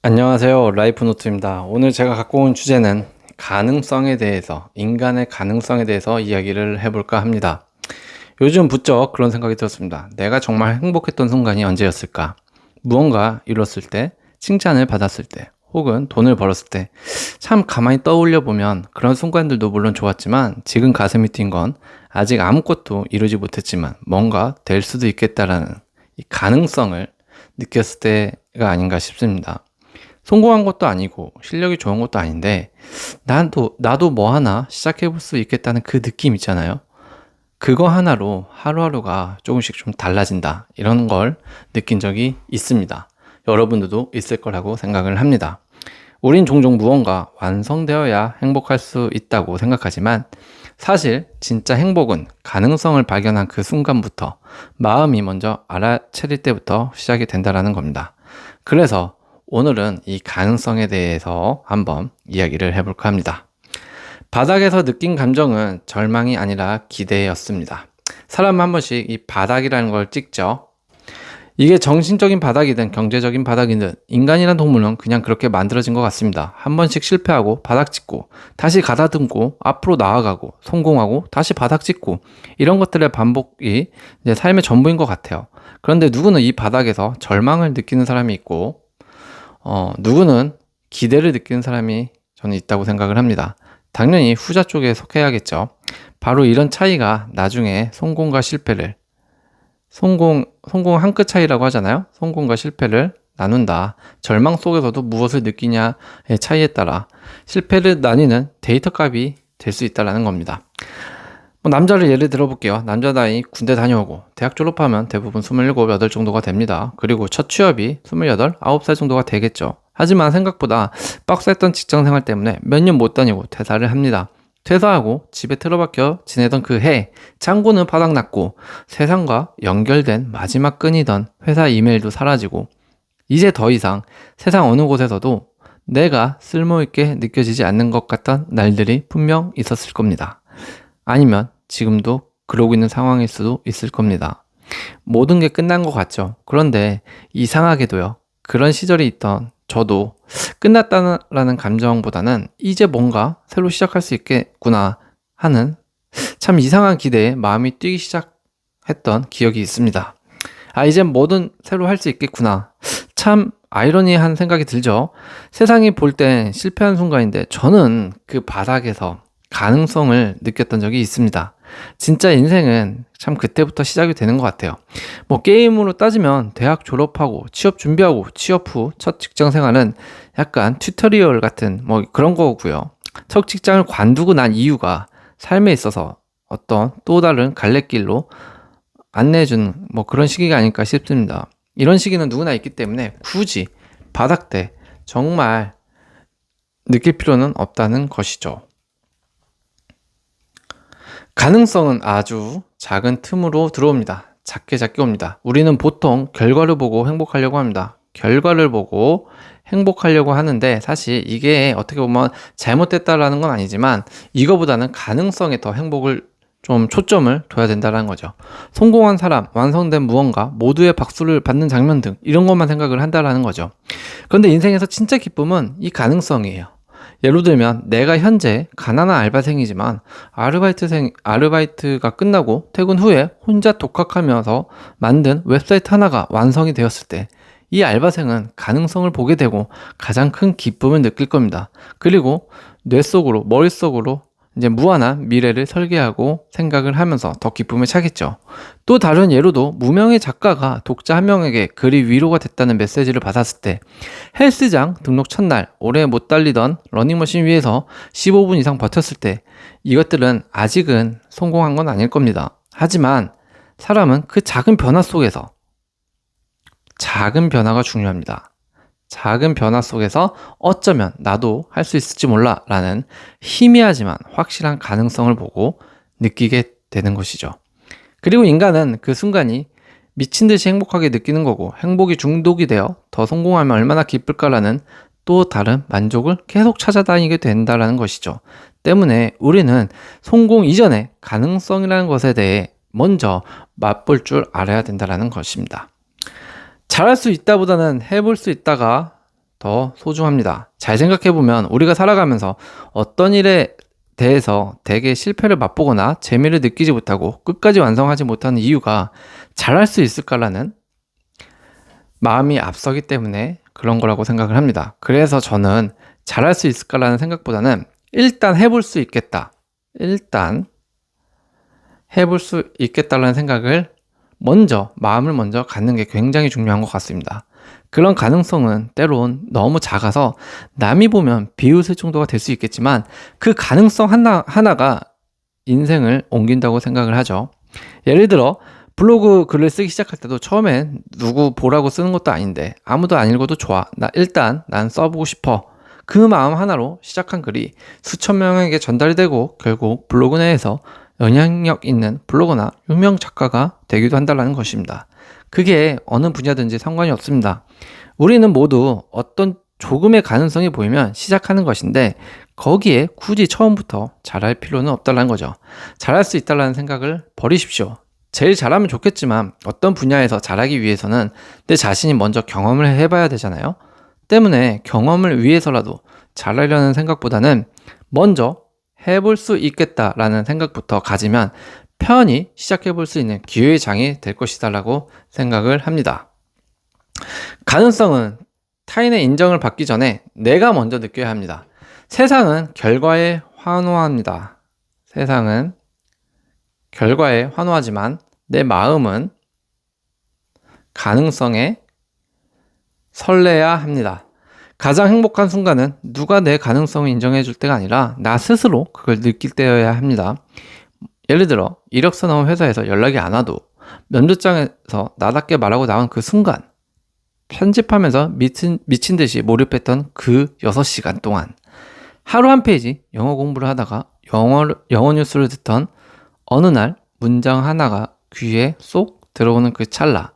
안녕하세요. 라이프노트입니다. 오늘 제가 갖고 온 주제는 가능성에 대해서, 인간의 가능성에 대해서 이야기를 해볼까 합니다. 요즘 부쩍 그런 생각이 들었습니다. 내가 정말 행복했던 순간이 언제였을까? 무언가 이뤘을 때, 칭찬을 받았을 때, 혹은 돈을 벌었을 때, 참 가만히 떠올려 보면 그런 순간들도 물론 좋았지만 지금 가슴이 뛴 건 아직 아무것도 이루지 못했지만 뭔가 될 수도 있겠다라는 이 가능성을 느꼈을 때가 아닌가 싶습니다. 성공한 것도 아니고 실력이 좋은 것도 아닌데 나도 뭐 하나 시작해 볼 수 있겠다는 그 느낌 있잖아요. 그거 하나로 하루하루가 조금씩 좀 달라진다, 이런 걸 느낀 적이 있습니다. 여러분들도 있을 거라고 생각을 합니다. 우린 종종 무언가 완성되어야 행복할 수 있다고 생각하지만 사실 진짜 행복은 가능성을 발견한 그 순간부터, 마음이 먼저 알아차릴 때부터 시작이 된다라는 겁니다. 그래서 오늘은 이 가능성에 대해서 한번 이야기를 해볼까 합니다. 바닥에서 느낀 감정은 절망이 아니라 기대였습니다. 사람은 한 번씩 이 바닥이라는 걸 찍죠. 이게 정신적인 바닥이든 경제적인 바닥이든 인간이란 동물은 그냥 그렇게 만들어진 것 같습니다. 한 번씩 실패하고 바닥 찍고 다시 가다듬고 앞으로 나아가고 성공하고 다시 바닥 찍고, 이런 것들의 반복이 이제 삶의 전부인 것 같아요. 그런데 누구는 이 바닥에서 절망을 느끼는 사람이 있고 누구는 기대를 느끼는 사람이 저는 있다고 생각을 합니다. 당연히 후자 쪽에 속해야겠죠. 바로 이런 차이가 나중에 성공 한 끗 차이라고 하잖아요. 성공과 실패를 나눈다. 절망 속에서도 무엇을 느끼냐의 차이에 따라 실패를 나뉘는 데이터 값이 될 수 있다는 겁니다. 남자를 예를 들어볼게요. 남자 나이 군대 다녀오고 대학 졸업하면 대부분 27, 8 정도가 됩니다. 그리고 첫 취업이 28, 9살 정도가 되겠죠. 하지만 생각보다 빡셌던 직장생활 때문에 몇 년 못 다니고 퇴사를 합니다. 퇴사하고 집에 틀어박혀 지내던 그 해, 창고는 바닥났고 세상과 연결된 마지막 끈이던 회사 이메일도 사라지고, 이제 더 이상 세상 어느 곳에서도 내가 쓸모있게 느껴지지 않는 것 같던 날들이 분명 있었을 겁니다. 아니면 지금도 그러고 있는 상황일 수도 있을 겁니다. 모든 게 끝난 것 같죠. 그런데 이상하게도요, 그런 시절이 있던 저도 끝났다는 감정보다는 이제 뭔가 새로 시작할 수 있겠구나 하는 참 이상한 기대에 마음이 뛰기 시작했던 기억이 있습니다. 이젠 뭐든 새로 할 수 있겠구나. 참 아이러니한 생각이 들죠. 세상이 볼 땐 실패한 순간인데 저는 그 바닥에서 가능성을 느꼈던 적이 있습니다. 진짜 인생은 참 그때부터 시작이 되는 것 같아요. 게임으로 따지면 대학 졸업하고 취업 준비하고 취업 후 첫 직장 생활은 약간 튜토리얼 같은 그런 거고요. 첫 직장을 관두고 난 이유가 삶에 있어서 어떤 또 다른 갈래길로 안내해주는 그런 시기가 아닐까 싶습니다. 이런 시기는 누구나 있기 때문에 굳이 바닥 때 정말 느낄 필요는 없다는 것이죠. 가능성은 아주 작은 틈으로 들어옵니다. 작게 옵니다. 우리는 보통 결과를 보고 행복하려고 합니다. 결과를 보고 행복하려고 하는데 사실 이게 어떻게 보면 잘못됐다라는 건 아니지만 이거보다는 가능성에 더 행복을 좀 초점을 둬야 된다는 거죠. 성공한 사람, 완성된 무언가, 모두의 박수를 받는 장면 등 이런 것만 생각을 한다는 거죠. 그런데 인생에서 진짜 기쁨은 이 가능성이에요. 예를 들면 내가 현재 가난한 알바생이지만 아르바이트가 끝나고 퇴근 후에 혼자 독학하면서 만든 웹사이트 하나가 완성이 되었을 때 이 알바생은 가능성을 보게 되고 가장 큰 기쁨을 느낄 겁니다. 그리고 머릿속으로 이제 무한한 미래를 설계하고 생각을 하면서 더 기쁨을 차겠죠. 또 다른 예로도 무명의 작가가 독자 한 명에게 글이 위로가 됐다는 메시지를 받았을 때, 헬스장 등록 첫날 오래 못 달리던 러닝머신 위에서 15분 이상 버텼을 때, 이것들은 아직은 성공한 건 아닐 겁니다. 하지만 사람은 그 작은 변화 속에서, 작은 변화가 중요합니다. 작은 변화 속에서 어쩌면 나도 할 수 있을지 몰라 라는 희미하지만 확실한 가능성을 보고 느끼게 되는 것이죠. 그리고 인간은 그 순간이 미친 듯이 행복하게 느끼는 거고, 행복이 중독이 되어 더 성공하면 얼마나 기쁠까라는 또 다른 만족을 계속 찾아다니게 된다는 것이죠. 때문에 우리는 성공 이전에 가능성이라는 것에 대해 먼저 맛볼 줄 알아야 된다는 것입니다. 잘할 수 있다보다는 해볼 수 있다가 더 소중합니다. 잘 생각해보면 우리가 살아가면서 어떤 일에 대해서 대개 실패를 맛보거나 재미를 느끼지 못하고 끝까지 완성하지 못하는 이유가 잘할 수 있을까라는 마음이 앞서기 때문에 그런 거라고 생각을 합니다. 그래서 저는 잘할 수 있을까라는 생각보다는 일단 해볼 수 있겠다. 일단 해볼 수 있겠다라는 생각을 마음을 먼저 갖는 게 굉장히 중요한 것 같습니다. 그런 가능성은 때론 너무 작아서 남이 보면 비웃을 정도가 될 수 있겠지만 그 가능성 하나가 인생을 옮긴다고 생각을 하죠. 예를 들어 블로그 글을 쓰기 시작할 때도 처음엔 누구 보라고 쓰는 것도 아닌데 아무도 안 읽어도 좋아. 난 써보고 싶어. 그 마음 하나로 시작한 글이 수천 명에게 전달이 되고 결국 블로그 내에서 영향력 있는 블로거나 유명 작가가 되기도 한다는 것입니다. 그게 어느 분야든지 상관이 없습니다. 우리는 모두 어떤 조금의 가능성이 보이면 시작하는 것인데 거기에 굳이 처음부터 잘할 필요는 없다는 거죠. 잘할 수 있다는 생각을 버리십시오. 제일 잘하면 좋겠지만 어떤 분야에서 잘하기 위해서는 내 자신이 먼저 경험을 해봐야 되잖아요. 때문에 경험을 위해서라도 잘하려는 생각보다는 먼저 해볼 수 있겠다라는 생각부터 가지면 편히 시작해볼 수 있는 기회의 장이 될 것이다라고 생각을 합니다. 가능성은 타인의 인정을 받기 전에 내가 먼저 느껴야 합니다. 세상은 결과에 환호합니다. 세상은 결과에 환호하지만 내 마음은 가능성에 설레야 합니다. 가장 행복한 순간은 누가 내 가능성을 인정해 줄 때가 아니라 나 스스로 그걸 느낄 때여야 합니다. 예를 들어 이력서 나온 회사에서 연락이 안 와도 면접장에서 나답게 말하고 나온 그 순간, 편집하면서 미친 듯이 몰입했던 그 6시간 동안, 하루 한 페이지 영어 공부를 하다가 영어 뉴스를 듣던 어느 날 문장 하나가 귀에 쏙 들어오는 그 찰나,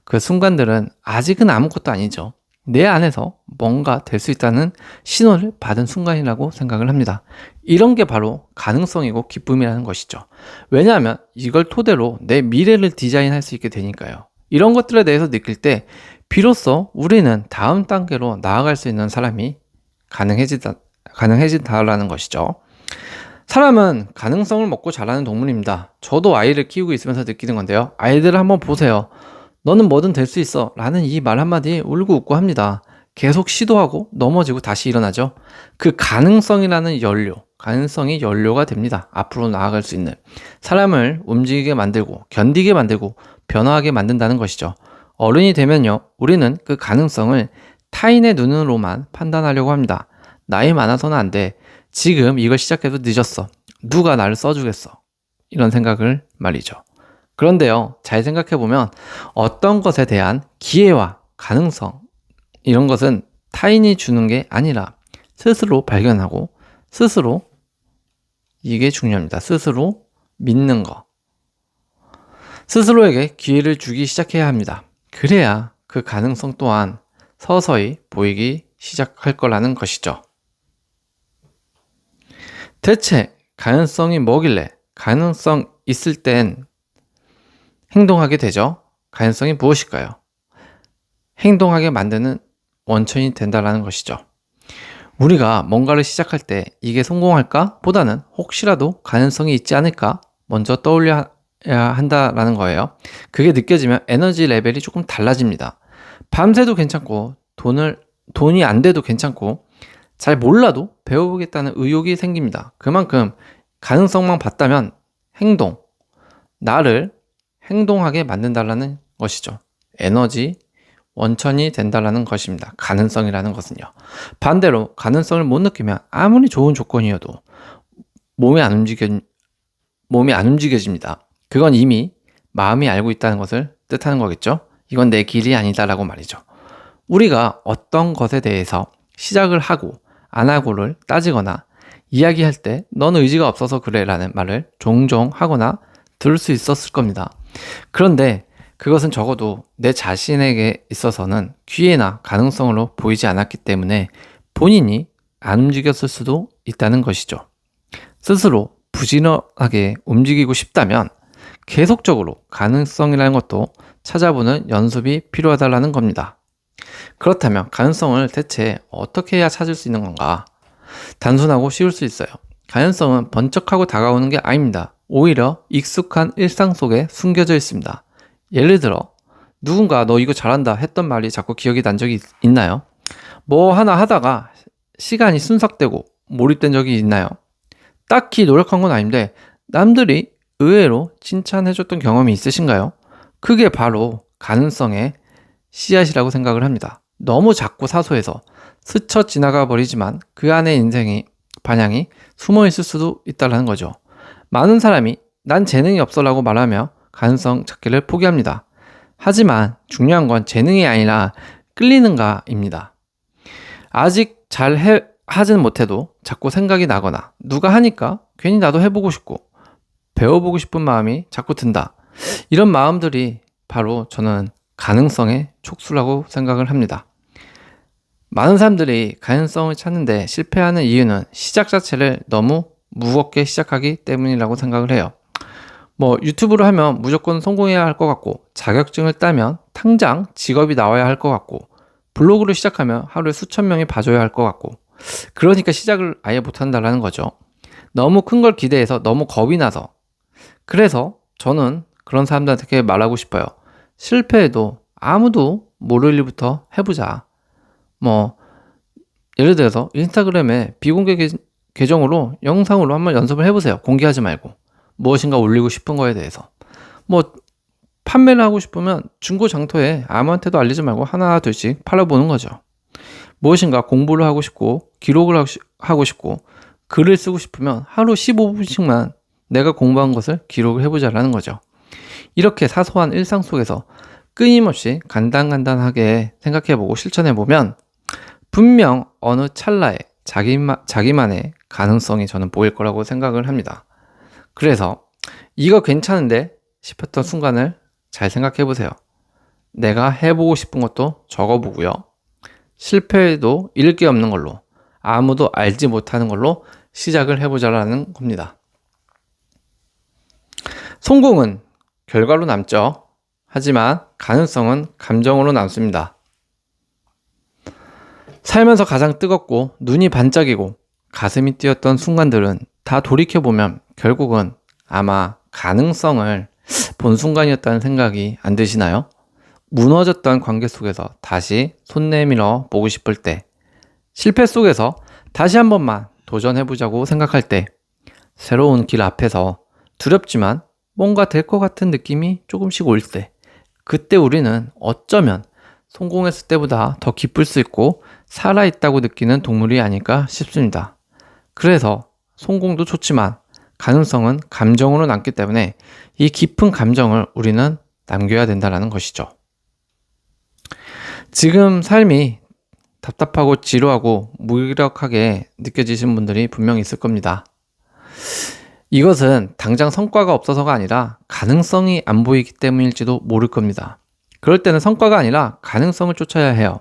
그 순간들은 아직은 아무것도 아니죠. 내 안에서 뭔가 될 수 있다는 신호를 받은 순간이라고 생각을 합니다. 이런 게 바로 가능성이고 기쁨이라는 것이죠. 왜냐하면 이걸 토대로 내 미래를 디자인할 수 있게 되니까요. 이런 것들에 대해서 느낄 때 비로소 우리는 다음 단계로 나아갈 수 있는 사람이 가능해진다라는 것이죠. 사람은 가능성을 먹고 자라는 동물입니다. 저도 아이를 키우고 있으면서 느끼는 건데요. 아이들을 한번 보세요. 너는 뭐든 될 수 있어 라는 이 말 한마디에 울고 웃고 합니다. 계속 시도하고 넘어지고 다시 일어나죠. 그 가능성이 연료가 됩니다. 앞으로 나아갈 수 있는, 사람을 움직이게 만들고 견디게 만들고 변화하게 만든다는 것이죠. 어른이 되면요, 우리는 그 가능성을 타인의 눈으로만 판단하려고 합니다. 나이 많아서는 안 돼. 지금 이걸 시작해도 늦었어. 누가 나를 써주겠어. 이런 생각을 말이죠. 그런데요, 잘 생각해보면 어떤 것에 대한 기회와 가능성, 이런 것은 타인이 주는 게 아니라 스스로 발견하고 스스로, 이게 중요합니다. 스스로 믿는 거. 스스로에게 기회를 주기 시작해야 합니다. 그래야 그 가능성 또한 서서히 보이기 시작할 거라는 것이죠. 대체 가능성이 뭐길래 가능성 있을 땐 행동하게 되죠? 가능성이 무엇일까요? 행동하게 만드는 원천이 된다는 것이죠. 우리가 뭔가를 시작할 때 이게 성공할까? 보다는 혹시라도 가능성이 있지 않을까? 먼저 떠올려야 한다라는 거예요. 그게 느껴지면 에너지 레벨이 조금 달라집니다. 밤새도 괜찮고 돈이 안 돼도 괜찮고 잘 몰라도 배워보겠다는 의욕이 생깁니다. 그만큼 가능성만 봤다면 나를 행동하게 만든다라는 것이죠. 에너지 원천이 된다라는 것입니다. 가능성이라는 것은요. 반대로 가능성을 못 느끼면 아무리 좋은 조건이어도 몸이 안 움직여집니다. 그건 이미 마음이 알고 있다는 것을 뜻하는 거겠죠. 이건 내 길이 아니다라고 말이죠. 우리가 어떤 것에 대해서 시작을 하고 안 하고를 따지거나 이야기할 때 넌 의지가 없어서 그래 라는 말을 종종 하거나 들을 수 있었을 겁니다. 그런데 그것은 적어도 내 자신에게 있어서는 기회나 가능성으로 보이지 않았기 때문에 본인이 안 움직였을 수도 있다는 것이죠. 스스로 부지런하게 움직이고 싶다면 계속적으로 가능성이라는 것도 찾아보는 연습이 필요하다는 겁니다. 그렇다면 가능성을 대체 어떻게 해야 찾을 수 있는 건가? 단순하고 쉬울 수 있어요. 가능성은 번쩍하고 다가오는 게 아닙니다. 오히려 익숙한 일상 속에 숨겨져 있습니다. 예를 들어 누군가 너 이거 잘한다 했던 말이 자꾸 기억이 난 적이 있나요? 뭐 하나 하다가 시간이 순삭되고 몰입된 적이 있나요? 딱히 노력한 건 아닌데 남들이 의외로 칭찬해줬던 경험이 있으신가요? 그게 바로 가능성의 씨앗이라고 생각을 합니다. 너무 작고 사소해서 스쳐 지나가 버리지만 그 안에 인생이 반향이 숨어 있을 수도 있다는 거죠. 많은 사람이 난 재능이 없어라고 말하며 가능성 찾기를 포기합니다. 하지만 중요한 건 재능이 아니라 끌리는가입니다. 아직 하진 못해도 자꾸 생각이 나거나 누가 하니까 괜히 나도 해보고 싶고 배워보고 싶은 마음이 자꾸 든다. 이런 마음들이 바로 저는 가능성의 촉수라고 생각을 합니다. 많은 사람들이 가능성을 찾는데 실패하는 이유는 시작 자체를 너무 무겁게 시작하기 때문이라고 생각을 해요. 뭐 유튜브를 하면 무조건 성공해야 할 것 같고 자격증을 따면 당장 직업이 나와야 할 것 같고 블로그를 시작하면 하루에 수천 명이 봐줘야 할 것 같고 그러니까 시작을 아예 못한다라는 거죠. 너무 큰 걸 기대해서 너무 겁이 나서 그래서 저는 그런 사람들한테 말하고 싶어요. 실패해도 아무도 모를 일부터 해보자. 뭐 예를 들어서 인스타그램에 비공개 계정으로 영상으로 한번 연습을 해보세요. 공개하지 말고 무엇인가 올리고 싶은 거에 대해서 뭐 판매를 하고 싶으면 중고장터에 아무한테도 알리지 말고 하나 둘씩 팔아보는 거죠. 무엇인가 공부를 하고 싶고 기록을 하고 싶고 글을 쓰고 싶으면 하루 15분씩만 내가 공부한 것을 기록을 해보자라는 거죠. 이렇게 사소한 일상 속에서 끊임없이 간단하게 생각해보고 실천해보면 분명 어느 찰나에 자기만의 가능성이 저는 보일 거라고 생각을 합니다. 그래서 이거 괜찮은데 싶었던 순간을 잘 생각해보세요. 내가 해보고 싶은 것도 적어보고요. 실패해도 잃을 게 없는 걸로 아무도 알지 못하는 걸로 시작을 해보자라는 겁니다. 성공은 결과로 남죠. 하지만 가능성은 감정으로 남습니다. 살면서 가장 뜨겁고 눈이 반짝이고 가슴이 뛰었던 순간들은 다 돌이켜보면 결국은 아마 가능성을 본 순간이었다는 생각이 안 드시나요? 무너졌던 관계 속에서 다시 손 내밀어 보고 싶을 때, 실패 속에서 다시 한 번만 도전해보자고 생각할 때, 새로운 길 앞에서 두렵지만 뭔가 될 것 같은 느낌이 조금씩 올 때, 그때 우리는 어쩌면 성공했을 때보다 더 기쁠 수 있고 살아있다고 느끼는 동물이 아닐까 싶습니다. 그래서 성공도 좋지만 가능성은 감정으로 남기 때문에 이 깊은 감정을 우리는 남겨야 된다는 것이죠. 지금 삶이 답답하고 지루하고 무기력하게 느껴지신 분들이 분명히 있을 겁니다. 이것은 당장 성과가 없어서가 아니라 가능성이 안 보이기 때문일지도 모를 겁니다. 그럴 때는 성과가 아니라 가능성을 쫓아야 해요.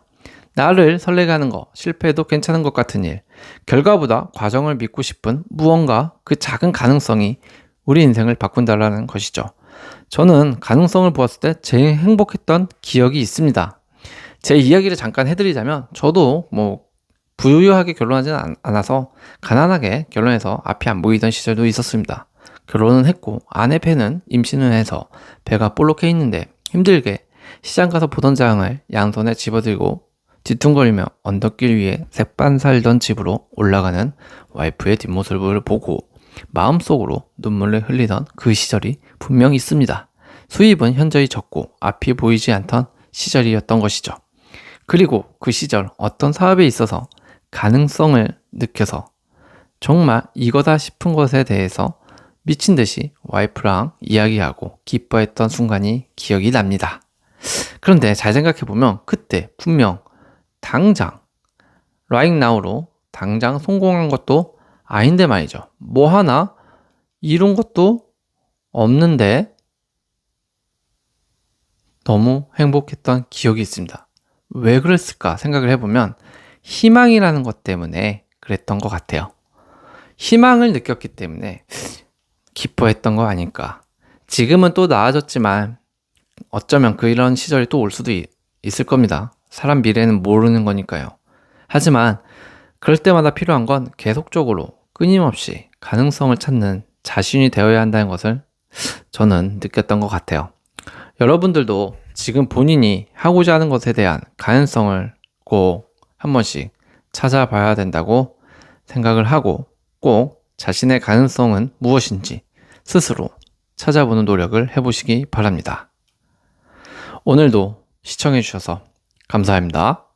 나를 설레게 하는 거, 실패해도 괜찮은 것 같은 일, 결과보다 과정을 믿고 싶은 무언가 그 작은 가능성이 우리 인생을 바꾼다라는 것이죠. 저는 가능성을 보았을 때 제일 행복했던 기억이 있습니다. 제 이야기를 잠깐 해드리자면 저도 뭐 부유하게 결혼하지는 않아서 가난하게 결혼해서 앞이 안 보이던 시절도 있었습니다. 결혼은 했고 아내 배는 임신을 해서 배가 볼록해 있는데 힘들게 시장 가서 보던 장을 양손에 집어들고 뒤뚱거리며 언덕길 위에 색반 살던 집으로 올라가는 와이프의 뒷모습을 보고 마음속으로 눈물을 흘리던 그 시절이 분명히 있습니다. 수입은 현저히 적고 앞이 보이지 않던 시절이었던 것이죠. 그리고 그 시절 어떤 사업에 있어서 가능성을 느껴서 정말 이거다 싶은 것에 대해서 미친 듯이 와이프랑 이야기하고 기뻐했던 순간이 기억이 납니다. 그런데 잘 생각해보면 그때 분명 당장 right now로 당장 성공한 것도 아닌데 말이죠. 뭐 하나 이룬 것도 없는데 너무 행복했던 기억이 있습니다. 왜 그랬을까 생각을 해보면 희망이라는 것 때문에 그랬던 것 같아요. 희망을 느꼈기 때문에 기뻐했던 거 아닐까. 지금은 또 나아졌지만 어쩌면 이런 시절이 또 올 수도 있을 겁니다. 사람 미래는 모르는 거니까요. 하지만 그럴 때마다 필요한 건 계속적으로 끊임없이 가능성을 찾는 자신이 되어야 한다는 것을 저는 느꼈던 것 같아요. 여러분들도 지금 본인이 하고자 하는 것에 대한 가능성을 꼭 한 번씩 찾아봐야 된다고 생각을 하고 꼭 자신의 가능성은 무엇인지 스스로 찾아보는 노력을 해보시기 바랍니다. 오늘도 시청해주셔서 감사합니다.